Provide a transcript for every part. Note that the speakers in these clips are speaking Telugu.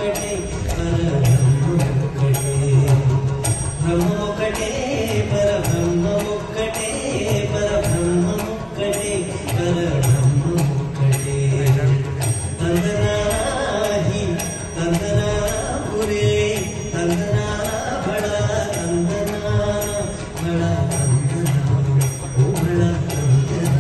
ఒక్కటే పరబ్రహ్మ ఒక్కటే బ్రహ్మ ఒక్కటే పరబ్రహ్మ ఒక్కటే పరబ్రహ్మ ఒక్కటే పరబ్రహ్మ ఒక్కటే తందనాహి తందనా పురే తందనా బడా తందనా బడా తందనా ఓ బడా తందనా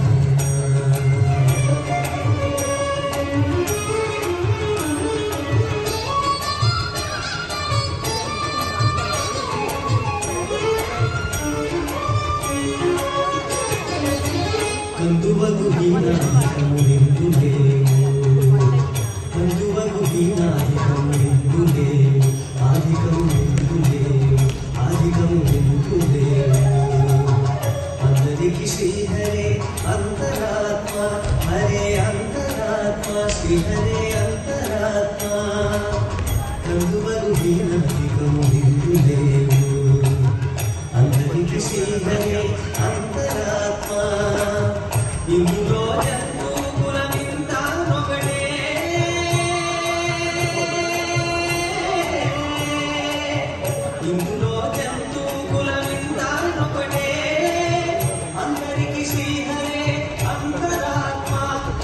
కందువగు హీనాధికము నిందులేము కందువగు హీనాధికము నిందులేము ఆధికము నిందులేము ఆధికము నిందులేము అందరికి శ్రీహరే అంతరాత్మ హరే అంతరాత్మ శ్రీహరే అంతరాత్మ కందువగు హీనాధికము నిందులేము అందరికి శ్రీహరే అంతరాత్మ ఇందులో జంతువుల వింతానొకటే ఇందులో జంతువుల వింతానొకటే అందరికి శ్రీహరే అంతరాత్మ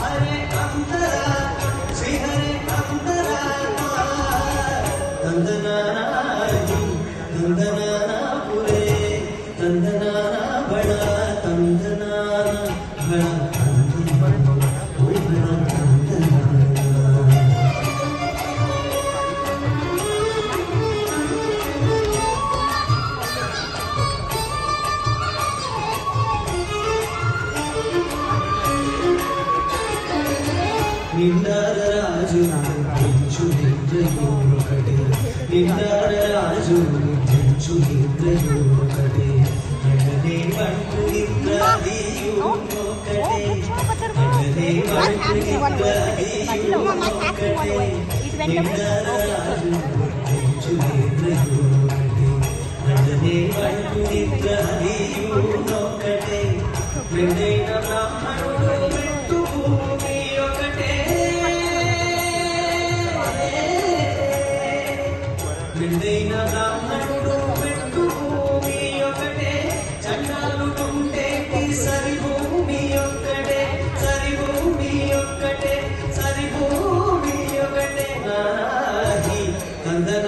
హరే అంతరాత్మ శ్రీహరే అంతరాత్మ తందనానాహి తందనానా పురే తందనానా బడా తందనానా బడా తందనా ఓ బడా తందనా నిండారరాజు పెంచు నిద్రయోకటే నిండారరాజు పెంచు నిద్రయోకటే నడనే పట్టు నిద్రదీయునొకటే నడనే పట్టు నిద్రదీయునొకటే నిండారరాజు పెంచు నిద్రయోకటే నడనే పట్టు నిద్రదీయునొకటే రెండైన బ్రాహ్మణుడు మెట్టు భూమి ఒకటే రెండైన బ్రాహ్మణుడు మెట్టు భూమి ఒకటే చండాలుంటే సరి భూమి ఒక్కటే సరి భూమి ఒక్కటే సరి భూమి ఒకటే నాహి కందన